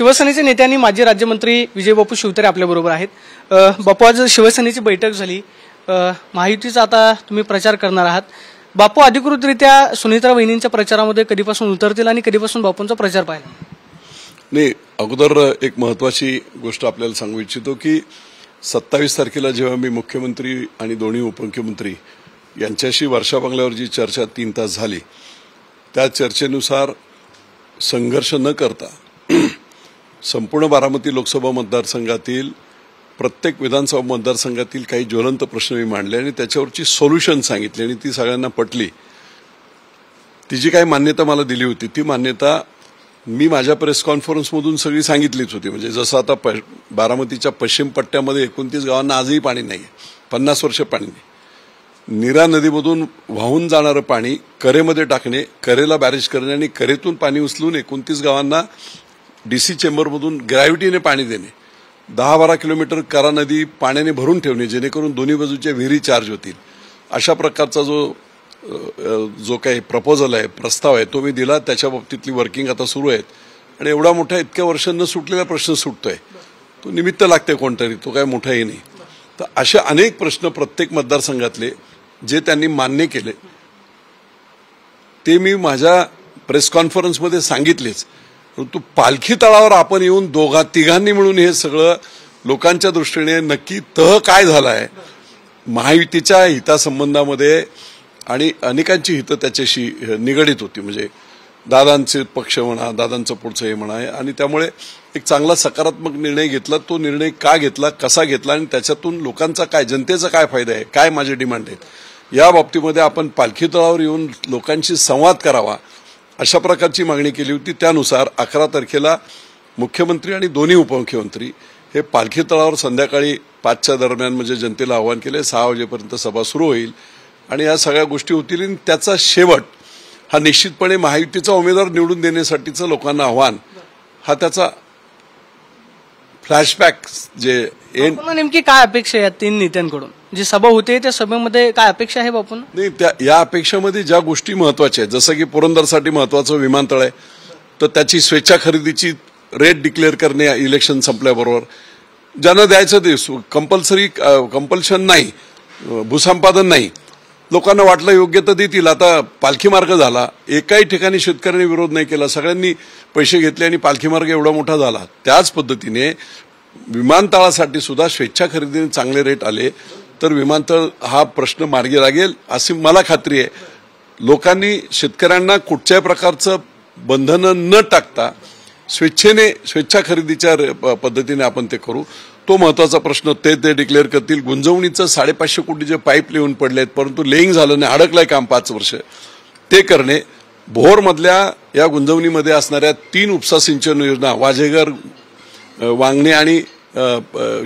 शिवसेनेचे नेते आणि माजी राज्यमंत्री विजय बापू शिवतारे आपल्याबरोबर आहेत। बापू, आज शिवसेनेची बैठक झाली, महायुतीचा आता तुम्ही प्रचार करणार आहात। बापू अधिकृतरित्या सुनीत्रा वहिनींच्या प्रचारामध्ये कधीपासून उतरतील आणि कधीपासून बापूंचा प्रचार पाहायला? नाही, अगोदर एक महत्त्वाची गोष्ट आपल्याला सांगू इच्छितो की 27 तारखेला जेव्हा मी मुख्यमंत्री आणि दोन्ही उपमुख्यमंत्री यांच्याशी वर्षा बंगल्यावर जी चर्चा 3 तास झाली, त्या चर्चेनुसार संघर्ष न करता संपूर्ण बारामती लोकसभा मतदारसंघातील प्रत्येक विधानसभा मतदारसंघातील काही ज्वलंत प्रश्न मी मांडले आणि त्याच्यावरची सोल्युशन सांगितली आणि ती सगळ्यांना पटली। ती जी काही मान्यता मला दिली होती ती मान्यता मी माझ्या प्रेस कॉन्फरन्समधून सगळी सांगितलीच होती। म्हणजे जसं आता बारामतीच्या पश्चिम पट्ट्यामध्ये 29 गावांना आजही पाणी नाही, 50 वर्ष पाणी नाही। नीरा नदीमधून वाहून जाणारं पाणी करेमध्ये टाकणे, करेला बॅरेज करणे आणि करेतून पाणी उचलून 29 गावांना डीसी चेंबरमधून ग्रॅव्हिटीने पाणी देणे, 10-12 किलोमीटर करा नदी पाण्याने भरून ठेवणे जेणेकरून दोन्ही बाजूच्या विहिरी चार्ज होतील। अशा प्रकारचा जो काही प्रपोजल आहे, प्रस्ताव आहे, तो मी दिला। त्याच्या बाबतीतली वर्किंग आता सुरू आहेत आणि एवढा मोठा इतक्या वर्षांना सुटलेला प्रश्न सुटतोय, तो निमित्त लागते कोणतरी, तो काय मोठाही नाही। तर असे अनेक प्रश्न प्रत्येक मतदारसंघातले जे त्यांनी मान्य केले ते मी माझ्या प्रेस कॉन्फरन्समध्ये सांगितलेच। परंतु पालखी तळावर आपण येऊन तिघांनी मिळून हे सगळं लोकांच्या दृष्टीने नक्की तह काय झाला आहे, महायुतीच्या हितासंबंधामध्ये आणि अनेकांची हितं त्याच्याशी निगडीत होती। म्हणजे दादांचे पक्ष म्हणा, दादांचं पुढचं हे म्हणा, आणि त्यामुळे एक चांगला सकारात्मक निर्णय घेतला। तो निर्णय का घेतला, कसा घेतला आणि त्याच्यातून लोकांचा काय, जनतेचा काय फायदा आहे, काय माझे डिमांड आहेत, या बाबतीमध्ये आपण पालखी तळावर येऊन लोकांशी संवाद करावा अशा प्रकारची मागणी केली होती। त्यानुसार 11 तारखेला मुख्यमंत्री आणि दोन्ही उपमुख्यमंत्री हे पालखी तळावर संध्याकाळी 5च्या दरम्यान म्हणजे जनतेला आवाहन केले। 6 वाजेपर्यंत सभा सुरू होईल आणि या सगळ्या गोष्टी होतील आणि त्याचा शेवट हा निश्चितपणे महायुतीचा उमेदवार निवडून देण्यासाठीचं लोकांना आव्हान, हा त्याचा फ्लॅशबॅक जे एंड। नेमकी काय अपेक्षा आहे 3 नेत्यांकडून? जी सभा होते त्या सभेमध्ये काय अपेक्षा आहे बापून? नाही, या अपेक्षामध्ये ज्या गोष्टी महत्वाच्या आहेत, जसं की पुरंदरसाठी महत्वाचं विमानतळ आहे, तर त्याची स्वेच्छा खरेदीची रेट डिक्लेअर करणे इलेक्शन संपल्याबरोबर, ज्यांना द्यायचं ते कंपल्शन नाही, भूसंपादन नाही, लोकांना वाटलं योग्य तर देतील। आता पालखी मार्ग झाला, एकाही ठिकाणी शेतकऱ्यांनी विरोध नाही केला, सगळ्यांनी पैसे घेतले आणि पालखी मार्ग एवढा मोठा झाला। त्याच पद्धतीने विमानतळासाठी सुद्धा स्वेच्छा खरेदीने चांगले रेट आले तर विमानतळ हा प्रश्न मार्गी लागेल अशी मला खात्री आहे। लोकांनी, शेतकऱ्यांना कुठच्याही प्रकारचं बंधनं न टाकता स्वेच्छा खरेदीच्या पद्धतीने आपण ते करू, तो महत्वाचा प्रश्न ते डिक्लेअर करतील। गुंजवणीचं 550 कोटीचे पाईप लिहून पडलेत परंतु लेईंग झालं नाही, अडकलंय काम 5 वर्ष, ते करणे। भोरमधल्या या गुंजवणीमध्ये असणाऱ्या 3 उपसा सिंचन योजना, वाजेघर, वांगणे आणि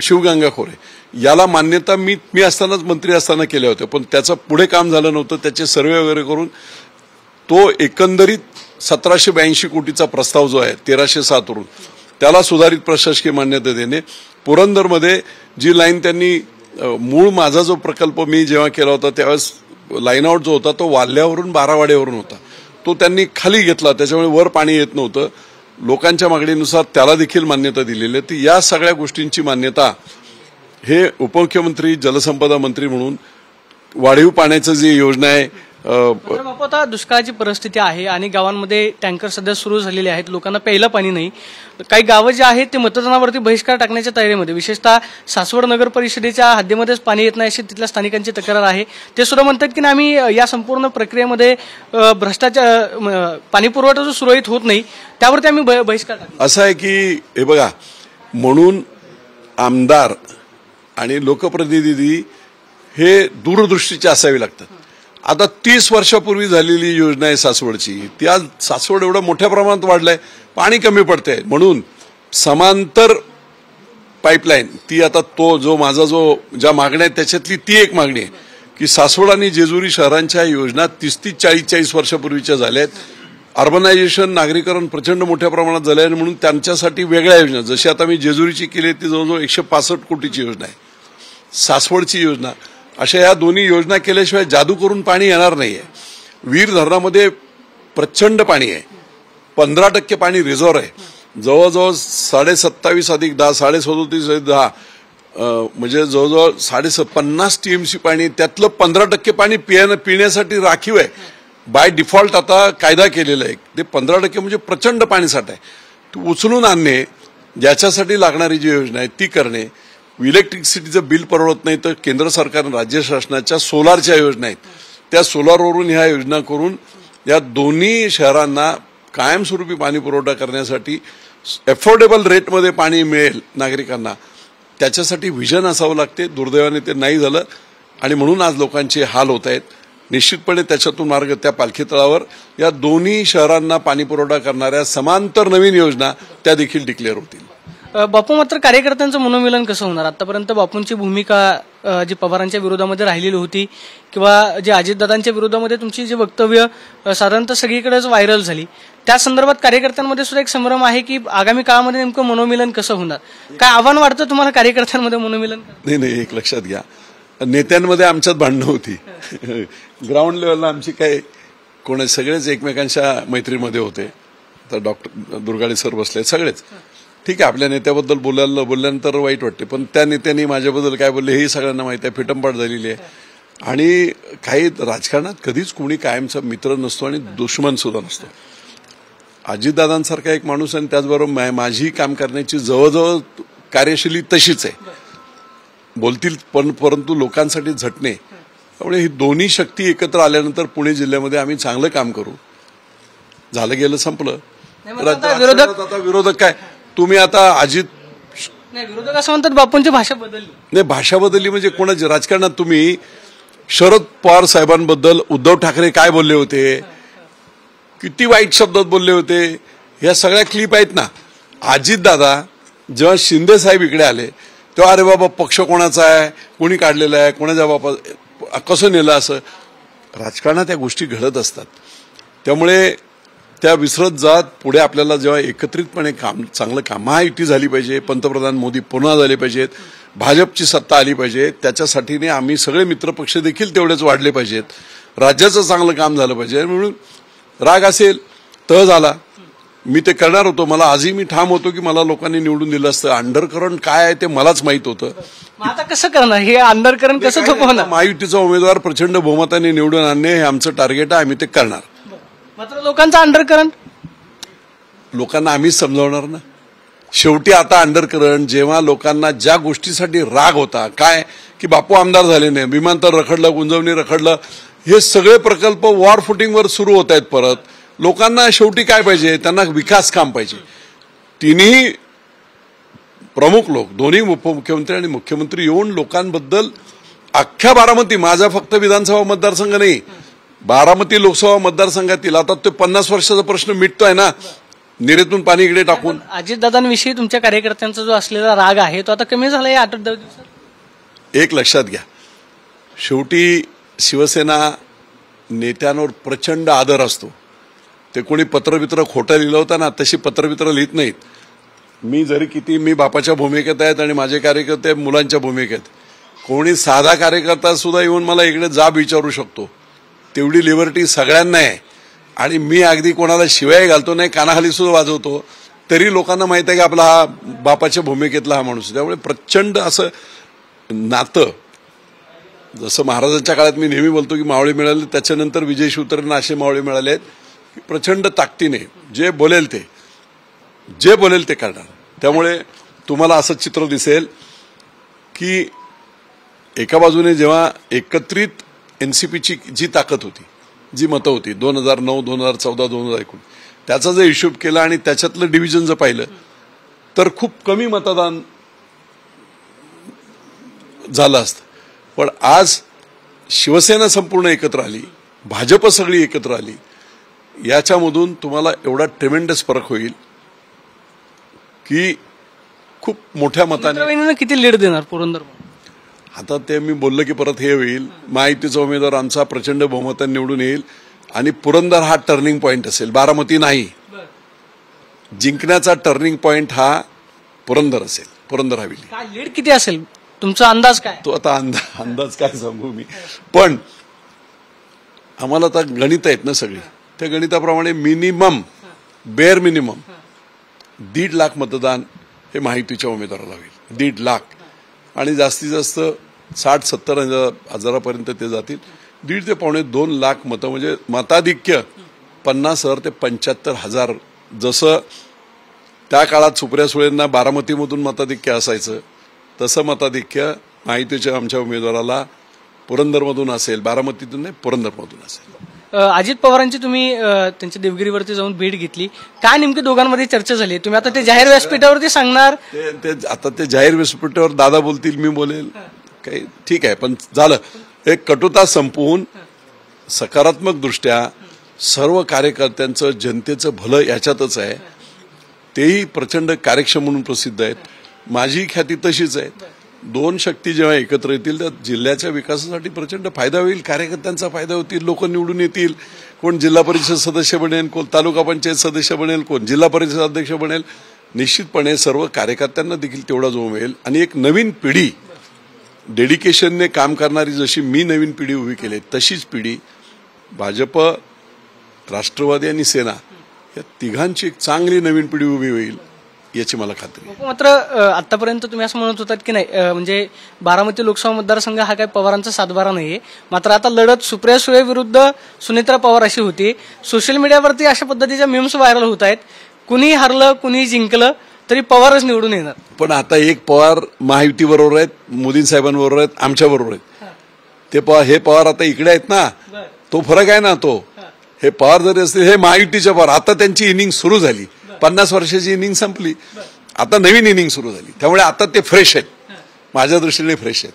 शिवगंगा खोरे, याला मान्यता मी असतानाच मंत्री असताना केल्या होत्या, पण त्याचं पुढे काम झालं नव्हतं। त्याचे सर्वे वगैरे करून तो एकंदरीत 1782 कोटीचा प्रस्ताव जो आहे 1307 वरून त्याला सुधारित प्रशासकीय मान्यता देणे। पुरंदरमध्ये जी लाईन त्यांनी मूळ माझा जो प्रकल्प मी जेव्हा केला होता त्यावेळेस लाईन आउट जो होता तो वाल्यावरून 12वाड्यावरून होता, तो त्यांनी खाली घेतला, त्याच्यामुळे वर पाणी येत नव्हतं। लोकांच्या मागणीनुसार त्याला देखील मान्यता दिलेली आहे। या सगळ्या गोष्टींची मान्यता हे उपमुख्यमंत्री, जलसंपदा मंत्री म्हणून वाढीव पाण्याचं जी योजना आहे, बापू आता दुष्काळाची परिस्थिती आहे आणि गावांमध्ये टँकर सध्या सुरू झालेले आहेत, लोकांना प्यायला पाणी नाही। काही गावं जे आहेत ते मतदानावरती बहिष्कार टाकण्याच्या तयारीमध्ये, विशेषतः सासवड नगर परिषदेच्या हद्दीमध्येच पाणी येत नाही अशी तिथल्या स्थानिकांची तक्रार आहे। ते सुद्धा म्हणतात की आम्ही या संपूर्ण प्रक्रियेमध्ये भ्रष्टाचार, पाणी पुरवठा जो सुरळीत होत नाही त्यावरती आम्ही बहिष्कार टाकतो। असं आहे की हे बघा, म्हणून आमदार आणि लोकप्रतिनिधी हे दूरदृष्टीचे असावे लागतात। आता 30 वर्षापूर्वी झालेली योजना आहे सासवडची, ती आज सासवड एवढं मोठ्या प्रमाणात वाढलंय, पाणी कमी पडतंय म्हणून समांतर पाईपलाईन, ती आता ज्या मागण्या आहेत त्याच्यातली ती एक मागणी आहे की सासवड आणि जेजुरी शहरांच्या योजना 30-40 वर्षापूर्वीच्या झाल्या आहेत। अर्बनायझेशन, नागरीकरण प्रचंड मोठ्या प्रमाणात झालं आहे म्हणून त्यांच्यासाठी वेगळ्या योजना, जशी आता मी जेजुरीची केली ती जवळजवळ 165 कोटीची योजना आहे, सासवडची योजना, अशा या दोन्ही योजना केल्याशिवाय जादू करून पाणी येणार नाहीये। वीर धरणामध्ये प्रचंड पाणी आहे, 15% पाणी रिझर्व्ह आहे, जवळजवळ 27.5 अधिक 10 37 अधिक 10 म्हणजे जवळजवळ 50 TMC पाणी, त्यातलं 15% पाणी पिण्यासाठी राखीव आहे. बाय डिफॉल्ट आता कायदा केलेला आहे. ते 15% म्हणजे प्रचंड पाणीसाठा आहे. तू उचलून आणणे, ज्याच्यासाठी लागणारी जी योजना आहे ती करणे. इलेक्ट्रिसिटीचं बिल परवडत नाही तर केंद्र सरकार राज्य शासनाच्या सोलारच्या योजना आहेत, त्या सोलारवरून ह्या योजना करून या दोन्ही शहरांना कायमस्वरूपी पाणी पुरवठा करण्यासाठी अफोर्डेबल रेटमध्ये पाणी मिळेल नागरिकांना, त्याच्यासाठी व्हिजन असावं लागते. दुर्दैवाने ते नाही झालं आणि म्हणून आज लोकांचे हाल होत आहेत. निश्चितपणे त्याच्यातून मार्ग त्या पालखी तळावर या दोन्ही शहरांना पाणी पुरवठा करणाऱ्या समांतर नवीन योजना त्या देखील डिक्लेअर होतील. बापू, मात्र कार्यकर्त्यांचं मनोमिलन कसं होणार? आतापर्यंत बापूंची भूमिका जी पवारांच्या विरोधामध्ये राहिलेली होती किंवा जे अजितदादांच्या विरोधामध्ये तुमची जी वक्तव्य साधारणतः सगळीकडेच व्हायरल झाली, त्या संदर्भात कार्यकर्त्यांमध्ये सुद्धा एक संभ्रम आहे की आगामी काळामध्ये नेमकं मनोमिलन कसं होणार? काय आव्हान वाटतं तुम्हाला कार्यकर्त्यांमध्ये मनोमिलन? नाही, एक लक्षात घ्या, नेत्यांमध्ये आमच्यात भांडणं होती. ग्राउंड लेवलला आमची काय कोणी सगळेच एकमेकांच्या मैत्रीमध्ये होते. तर डॉक्टर दुर्गाडे सर बसले सगळेच. ठीक आहे, आपल्या नेत्याबद्दल बोलल्यानंतर वाईट वाटते, पण त्या नेत्यांनी माझ्याबद्दल काय बोलले हेही सगळ्यांना माहिती आहे. फिटंपाट झालेली आहे. आणि काही राजकारणात कधीच कोणी कायमचा मित्र नसतो आणि दुश्मन सुद्धा नसतो. अजितदादांसारखा एक माणूस आणि त्याचबरोबर माझी काम करण्याची जवळजवळ कार्यशैली तशीच आहे. बोलतील पण परंतु लोकांसाठी झटणे. त्यामुळे ही दोन्ही शक्ती एकत्र आल्यानंतर पुणे जिल्ह्यामध्ये आम्ही चांगलं काम करू. झालं गेलं संपलं. आता विरोधक काय, तुम्ही आता विरोधक असं म्हणतात बापूंची भाषा बदलली. नाही, भाषा बदलली म्हणजे कोणाची? राजकारणात तुम्ही शरद पवार साहेबांबद्दल उद्धव ठाकरे काय बोलले होते, किती वाईट शब्दात बोलले होते, या सगळ्या क्लिप आहेत ना. अजितदादा जेव्हा शिंदे साहेब इकडे आले तेव्हा अरे बाबा पक्ष कोणाचा आहे, कोणी काढलेला आहे, कोणाच्या बाबा कसं नेलं, असं राजकारणात या गोष्टी घडत असतात. त्यामुळे त्या विसरत जात पुढे आपल्याला जेव्हा एकत्रितपणे चांगलं काम, महायुती झाली पाहिजे, पंतप्रधान मोदी पुन्हा झाले पाहिजेत, भाजपची सत्ता आली पाहिजे, त्याच्यासाठीने आम्ही सगळे मित्रपक्ष देखील तेवढेच वाढले पाहिजेत, राज्याचं चांगलं काम झालं पाहिजे. म्हणून राग असेल तह झाला, मी ते करणार होतो. मला आजही मी ठाम होतो की मला लोकांनी निवडून दिलं असतं. अंडरकरंट काय आहे ते मलाच माहित होतं. आता कसं करणार हे अंडरकरंट, कसं थोपवणार? महायुतीचा उमेदवार प्रचंड बहुमताने निवडून आणणे हे आमचं टार्गेट आहे. आम्ही ते करणार. मात्र लोकांचा अंडरकरंट लोकांना आम्हीच समजावणार ना. शेवटी आता अंडरकरंट जेव्हा लोकांना ज्या गोष्टीसाठी राग होता, काय की बापू आमदार झाले नाही, विमानतळ रखडलं, गुंजवणी रखडलं, हे सगळे प्रकल्प वॉर फुटिंगवर सुरू होत आहेत परत. लोकांना शेवटी काय पाहिजे? त्यांना विकास काम पाहिजे. तिन्ही प्रमुख लोक, दोन्ही उपमुख्यमंत्री आणि मुख्यमंत्री येऊन लोकांबद्दल अख्ख्या बारामती, माझा फक्त विधानसभा मतदारसंघ नाही, बारामती लोकसभा मतदारसंघातील आता ते 50 वर्षाचा प्रश्न मिटतोय ना, निरेतून पाणी इकडे टाकून. अजितदादांविषयी तुमच्या कार्यकर्त्यांचा जो असलेला राग आहे तो आता कमी झाला या 8-10 दिवसात? एक लक्षात घ्या, शेवटी शिवसेना नेत्यांवर प्रचंड आदर असतो. ते कोणी पत्रबित्र खोटं लिहिलं होतं ना, तशी पत्रबित्र लिहित नाहीत. मी बापाच्या भूमिकेत आहेत आणि माझे कार्यकर्ते मुलांच्या भूमिकेत. कोणी साधा कार्यकर्ता सुद्धा येऊन मला इकडे जाब विचारू शकतो, तेवढी लिबर्टी सगळ्यांना आहे. आणि मी अगदी कोणाला शिवाय घालतो नाही, कानाखाली सुद्धा वाजवतो, तरी लोकांना माहित आहे की आपला हा बापाच्या भूमिकेतला हा माणूस. त्यामुळे प्रचंड असं नातं, जसं महाराजांच्या काळात मी नेहमी बोलतो की मावळे मिळाले, त्याच्यानंतर विजय शिवतरेंना असे मावळे मिळाले आहेत की प्रचंड ताकदीने जे बोलेल ते करणार. त्यामुळे तुम्हाला असं चित्र दिसेल की एका बाजूने जेव्हा एकत्रित एनसीपीची जी ताकद होती, जी मतं होती 2009, 2014, 2019, त्याचा जर हिशोब केला आणि त्याच्यातलं डिव्हिजन जर पाहिलं तर खूप कमी मतदान झालं असतं. पण आज शिवसेना संपूर्ण एकत्र आली, भाजप सगळी एकत्र आली, याच्यामधून तुम्हाला एवढा ट्रेमेंडस फरक होईल की खूप मोठ्या मताने. किती लीड देणार पुरंदर? आता ते मी बोललो की परत हे होईल, महायुतीचा उमेदवार आमचा प्रचंड बहुमताने निवडून येईल आणि पुरंदर हा टर्निंग पॉइंट असेल, बारामती नाही. जिंकण्याचा टर्निंग पॉइंट हा पुरंदर असेल, पुरंदर हवेली. काय लीड किती असेल तुमचा अंदाज काय? तो आता अंदाज काय सांगू मी, पण आम्हाला आता गणित आहेत ना सगळी, त्या गणिताप्रमाणे मिनिमम बेअर मिनिमम 1.5 लाख मतदान हे महायुतीच्या उमेदवाराला होईल. 1.5 लाख आणि जास्तीत जास्त 60-70 हजारापर्यंत ते जातील. 1.5 ते पावणे 2 लाख मतं म्हणजे मताधिक्य 50,000 ते 75,000. जसं त्या काळात सुप्रिया सुळेंना बारामतीमधून मताधिक्य असायचं तसं मताधिक्य महायुतीच्या आमच्या उमेदवाराला पुरंदरमधून असेल. बारामतीतून नाही, पुरंदरमधून असेल. अजित पवारांची तुम्ही त्यांच्या देवगिरीवरती जाऊन भेट घेतली. काय नेमकी दोघांमध्ये चर्चा झाली? तुम्ही आता ते जाहीर व्यासपीठावरती सांगणार? आता ते जाहीर व्यासपीठावर दादा बोलतील, मी बोलेल, काही ठीक आहे. पण झालं एक कटुता संपवून सकारात्मक दृष्ट्या सर्व कार्यकर्त्यांचं जनतेचं भलं याच्यातच आहे. तेही प्रचंड कार्यक्षम म्हणून प्रसिद्ध आहेत. माझी ख्याती तशीच आहे. 2 शक्ती जेव्हा एकत्र येतील तर जिल्ह्याच्या विकासासाठी प्रचंड फायदा होईल. कार्यकर्त्यांचा फायदा होतील. लोक निवडून येतील. कोण जिल्हा परिषद सदस्य बनेल, कोण तालुका पंचायत सदस्य बनेल, कोण जिल्हा परिषद अध्यक्ष बनेल. निश्चितपणे सर्व कार्यकर्त्यांना देखील तेवढा जोम मिळेल. आणि एक नवीन पिढी डेडिकेशनने काम करणारी, जशी मी नवीन पिढी उभी केली तशीच पिढी भाजप, राष्ट्रवादी आणि सेना या तिघांची एक चांगली नवीन पिढी उभी होईल याची मला खात्री आहे. मात्र आतापर्यंत तुम्ही असं म्हणत होतात की नाही, म्हणजे बारामती लोकसभा मतदारसंघ हा काही पवारांचा सातबारा नाहीये. मात्र आता लढत सुप्रिया सुळे विरुद्ध सुनेत्रा पवार अशी होती. सोशल मीडियावरती अशा पद्धतीच्या मीम्स व्हायरल होत आहेत. कुणी हरलं कुणी जिंकलं तरी पवारच निवडून येणार. पण आता एक पवार महायुती बरोबर आहेत, मोदी साहेबांबरोबर आहेत, आमच्या बरोबर आहेत. ते पवार, हे पवार आता इकडे आहेत ना, तो फरक आहे ना. तो हे पवार जरी असतील, हे महायुतीच्या पवार. आता त्यांची इनिंग सुरू झाली. 50 वर्षाची इनिंग संपली, आता नवीन इनिंग सुरू झाली. त्यामुळे आता ते फ्रेश आहेत, माझ्या दृष्टीने फ्रेश आहेत.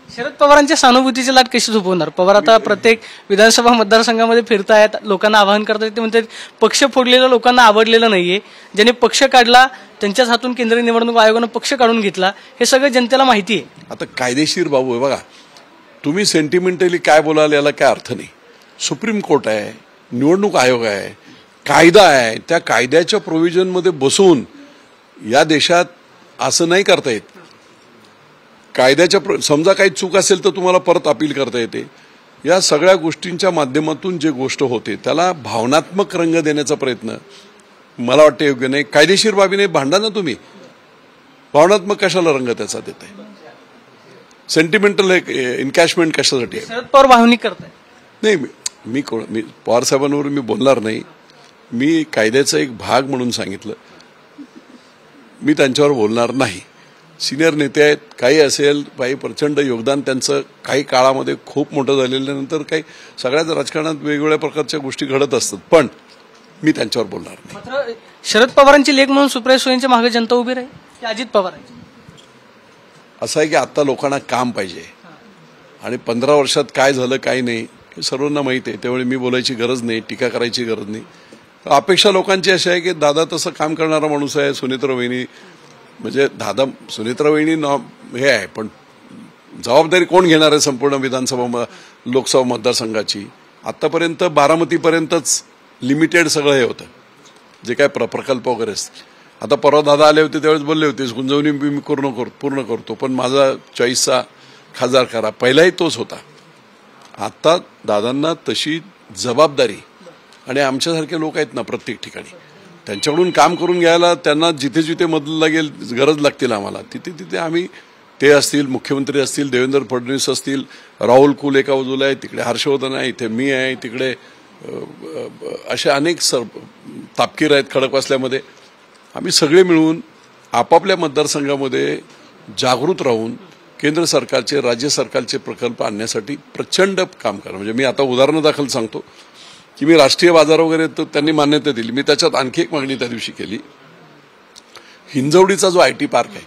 शरद पवारांच्या सहानुभूतीची लाट कशी झोपवणार? पवार आता प्रत्येक विधानसभा मतदारसंघामध्ये फिरतायत, लोकांना आवाहन करतायत. ते म्हणतात पक्ष फोडलेलं लोकांना आवडलेलं नाहीये. ज्यांनी पक्ष काढला त्यांच्याच हातून केंद्रीय निवडणूक आयोगानं पक्ष काढून घेतला, हे सगळं जनतेला माहिती आहे. आता कायदेशीर बाबू आहे बघा. तुम्ही सेंटिमेंटली काय बोलाल याला काय अर्थ नाही. सुप्रीम कोर्ट आहे, निवडणूक आयोग आहे, कायदा आहे. त्या कायद्याच्या प्रोव्हिजनमध्ये बसून या देशात असं नाही करता येत. कायद्याच्या समजा काही चूक असेल तर तुम्हाला परत अपील करता येते. या सगळ्या गोष्टींच्या माध्यमातून जे गोष्ट होते त्याला भावनात्मक रंग देण्याचा प्रयत्न मला वाटतं योग्य नाही. कायदेशीर बाबीने भांडा ना तुम्ही. भावनात्मक कशाला रंग त्याचा देताय? सेंटिमेंटल इनकॅशमेंट कशासाठी आहे? शरद पवार भावनिक करताय. नाही, मी पवार साहेबांवर मी बोलणार नाही. मी कायद्याचा एक भाग म्हणून सांगितलं. मी त्यांच्यावर बोलणार नाही. सिनियर नेते आहेत, काही असेल, काही प्रचंड योगदान त्यांचं काही काळामध्ये खूप मोठं झालेल्यानंतर काही सगळ्याच राजकारणात वेगवेगळ्या प्रकारच्या गोष्टी घडत असतात. पण मी त्यांच्यावर बोलणार नाही. मात्र शरद पवारांची लेख म्हणून सुप्रिया सुळेंच्या मागे जनता उभी राहील की अजित पवारांची? असं आहे की आता लोकांना काम पाहिजे आणि 15 वर्षात काय झालं काय नाही हे सर्वांना माहिती आहे. त्यामुळे मी बोलायची गरज नाही, टीका करायची गरज नाही. अपेक्षा लोकांची अशी आहे की दादा तसं काम करणारा माणूस आहे. सुनेत्रा वहिनी म्हणजे सुनेत्रा वहिनी हे आहे, पण जबाबदारी कोण घेणार आहे संपूर्ण विधानसभा लोकसभा मतदारसंघाची? आतापर्यंत बारामतीपर्यंतच लिमिटेड सगळं हे होतं, जे काय प्रकल्प वगैरे असतील. आता परवा दादा आले होते त्यावेळेस बोलले होते गुंजवणी मी पूर्ण करतो, पण माझा चॉईसचा खासदार करा. पहिलाही तोच होता. आता दादांना तशी जबाबदारी आणि आमच्यासारखे लोक आहेत ना प्रत्येक ठिकाणी, त्यांच्याकडून काम करून घ्यायला त्यांना जिथे जिथे मदत लागेल, गरज लागतील आम्हाला, तिथे तिथे आम्ही, ते असतील, मुख्यमंत्री असतील, देवेंद्र फडणवीस असतील, राहुल कुल एका बाजूला आहे, तिकडे हर्षवर्धन आहे, इथे मी आहे, तिकडे असे अनेक तापकीर आहेत खडकवासल्यामध्ये. आम्ही सगळे मिळून आपापल्या मतदारसंघामध्ये जागृत राहून केंद्र सरकारचे, राज्य सरकारचे प्रकल्प आणण्यासाठी प्रचंड काम करा. म्हणजे मी आता उदाहरणादाखल सांगतो की मी राष्ट्रीय बाजार वगैरे तर त्यांनी मान्यता दिली. मी त्याच्यात आणखी एक मागणी त्या दिवशी केली. हिंजवडीचा जो आयटी पार्क आहे,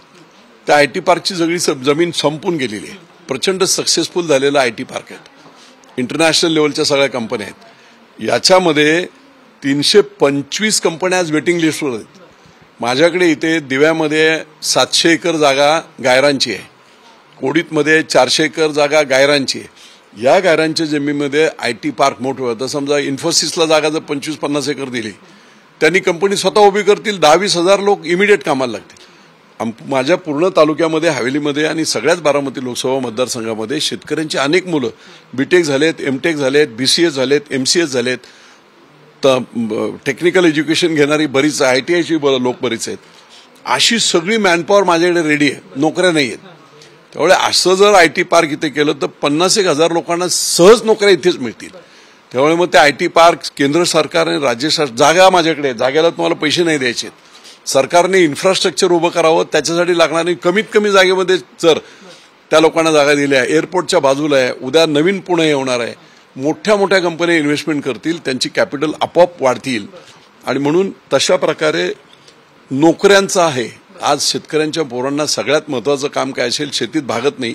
त्या आयटी पार्कची सगळी जमीन संपून गेलेली आहे. प्रचंड सक्सेसफुल झालेला आयटी पार्क आहे. इंटरनॅशनल लेवलच्या सगळ्या कंपन्या आहेत. याच्यामध्ये 325 कंपन्या आज वेटिंग लिस्टवर आहेत. माझ्याकडे इथे दिव्यामध्ये 700 एकर जागा गायरांची आहे. कोडीतमध्ये 400 एकर जागा गायरांची आहे. या गायरांच्या जमिनीमध्ये आयटी पार्क मोठं होतं. समजा इन्फोसिसला जागा जर 25-50 एकर दिली, त्यांनी कंपनी स्वतः उभी करतील, 10-20 हजार लोक इमिडिएट कामाला लागतील. माझ्या पूर्ण तालुक्यामध्ये, हवेलीमध्ये आणि सगळ्याच बारामती लोकसभा मतदारसंघामध्ये शेतकऱ्यांची अनेक मुलं बीटेक झालेत, एमटेक झालेत, बीसीए झालेत, एमसीएस झालेत. टेक्निकल एज्युकेशन घेणारी बरीच ITIची लोक बरीच आहेत. अशी सगळी मॅनपॉवर माझ्याकडे रेडी आहे, नोकऱ्या नाही आहेत. त्यामुळे असं जर IT पार्क इथे केलं तर 50,000 लोकांना सहज नोकऱ्या इथेच मिळतील. त्यामुळे मग ते IT पार्क केंद्र सरकार आणि राज्य सरकार, जागा माझ्याकडे आहे, जागेला तुम्हाला पैसे नाही द्यायचे. सरकारने इन्फ्रास्ट्रक्चर उभं करावं, त्याच्यासाठी लागणारी कमीत कमी जागेमध्ये जर त्या लोकांना जागा दिल्या, एअरपोर्टच्या बाजूला आहे, उद्या नवीन पुणे येणार आहे, मोठ्या मोठ्या कंपन्या इन्व्हेस्टमेंट करतील, त्यांची कॅपिटल आपोआप वाढतील. आणि म्हणून तशा प्रकारे नोकऱ्यांचं आहे. आज शेतकऱ्यांच्या पोरांना सगळ्यात महत्त्वाचं काम काय असेल, शेतीत भागत नाही,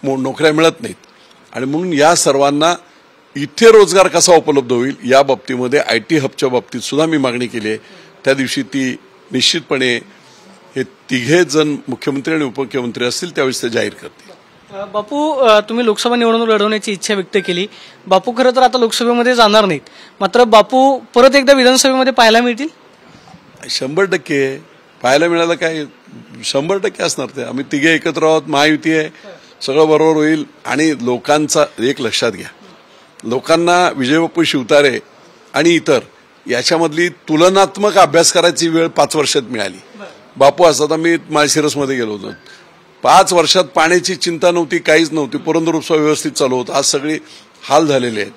नोकऱ्या मिळत नाहीत. आणि म्हणून या सर्वांना इथे रोजगार कसा उपलब्ध होईल या बाबतीमध्ये IT हबच्या बाबतीत सुद्धा मी मागणी केली आहे. त्या दिवशी ती निश्चितपणे हे तिघे जण मुख्यमंत्री आणि उपमुख्यमंत्री असतील त्यावेळेस ते जाहीर करतील. बापू, तुम्ही लोकसभा निवडणूक लढवण्याची इच्छा व्यक्त केली. बापू खरं तर आता लोकसभेमध्ये जाणार नाहीत, मात्र बापू परत एकदा विधानसभेमध्ये पाहायला मिळतील? 100% पाहायला मिळालं काय, 100% असणार ते. आम्ही तिघे एकत्र आहोत, महायुती आहे, सगळं बरोबर होईल. आणि लोकांचा एक लक्षात घ्या, लोकांना विजयबापू शिवतारे आणि इतर याच्यामधली तुलनात्मक अभ्यास करायची वेळ 5 वर्षात मिळाली. बापू असतात, आम्ही माळशिरसमध्ये गेलो होतो, 5 वर्षात पाण्याची चिंता नव्हती, काहीच नव्हती, पुरंदर उत्सव व्यवस्थित चालू होता. आज सगळे हाल झालेले आहेत.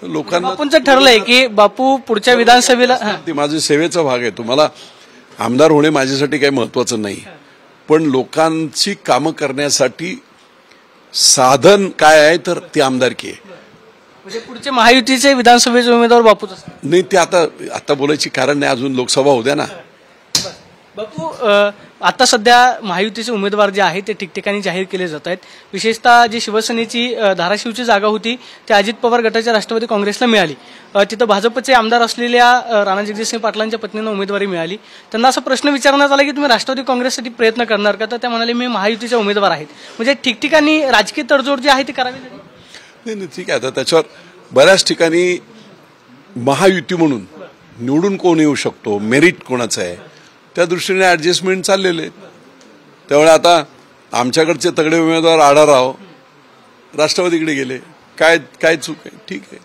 लोकांना बापूंचं ठरलंय की बापू पुढच्या विधानसभेला, ती माझी सेवेचा भाग आहे. तुम्हाला आमदार होणे माझ्यासाठी काही महत्वाचं नाही, पण लोकांची कामं करण्यासाठी साधन काय आहे तर ती आमदारकी आहे. म्हणजे पुढचे महायुतीचे विधानसभेचे उमेदवार बापूच असतात? नाही, ते आता बोलायची कारण नाही, अजून लोकसभा होऊ द्या ना. बापू, आता सध्या महायुतीचे उमेदवार जे आहेत ते ठिकठिकाणी जाहीर केले जात आहेत. विशेषतः जी शिवसेनेची धाराशिवची जागा होती ती अजित पवार गटाच्या राष्ट्रवादी काँग्रेसला मिळाली. तिथं भाजपचे आमदार असलेल्या राणा जगजितसिंह पाटलांच्या पत्नींना उमेदवारी मिळाली. त्यांना असा प्रश्न विचारण्यात आला की तुम्ही राष्ट्रवादी काँग्रेससाठी प्रयत्न करणार का, तर त्या म्हणाले मी महायुतीचे उमेदवार आहेत. म्हणजे ठिकठिकाणी राजकीय तडजोड जी आहे ती करावी लागेल. नाही, ठीक आहे. आता त्याच्यावर बऱ्याच ठिकाणी महायुती म्हणून निवडून कोण येऊ शकतो, मेरिट कोणाचं आहे, त्या दृष्टीने ऍडजस्टमेंट चाललेले. त्यामुळे आता आमच्याकडचे तगडे उमेदवार आढळराव राष्ट्रवादीकडे गेले, काय चूक आहे, ठीक आहे.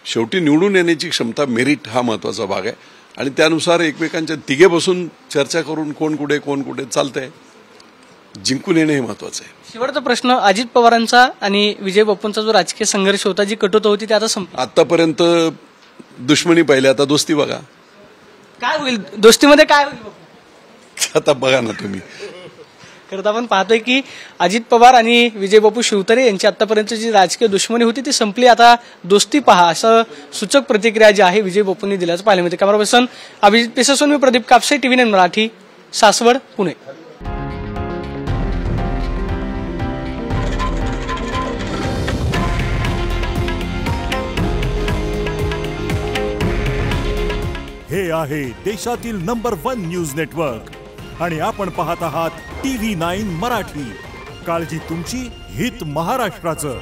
शेवटी निवडून येण्याची क्षमता, मेरिट हा महत्वाचा भाग आहे. आणि त्यानुसार एकमेकांच्या तिघे बसून चर्चा करून कोण कुठे चालतंय, जिंकून येणे हे महत्वाचं आहे. शेवटचा प्रश्न, अजित पवारांचा आणि विजय बापूंचा जो राजकीय संघर्ष होता, जी कटुता होती, ती आता संपली. आतापर्यंत दुश्मनी पाहिली, आता दोस्ती बघा. काय होईल दोस्तीमध्ये, काय होईल आता बघा ना तुम्ही. खरं तर आपण पाहतोय की अजित पवार आणि विजय बापू शिवतारे यांची आतापर्यंत जी राजकीय दुश्मनी होती ती संपली, आता दोस्ती पहा, असं सूचक प्रतिक्रिया जी आहे विजय बापूंनी दिल्याचं पाहायला मिळते. कॅमेरा पर्सन अभिजित पेसासोन, मी प्रदीप कापसे, TV9 मराठी, सासवड, पुणे. हे आहे देशातील नंबर 1 न्यूज नेटवर्क आणि आपण पाहत आहात TV9 मराठी. काळजी तुमची, हित महाराष्ट्राचं.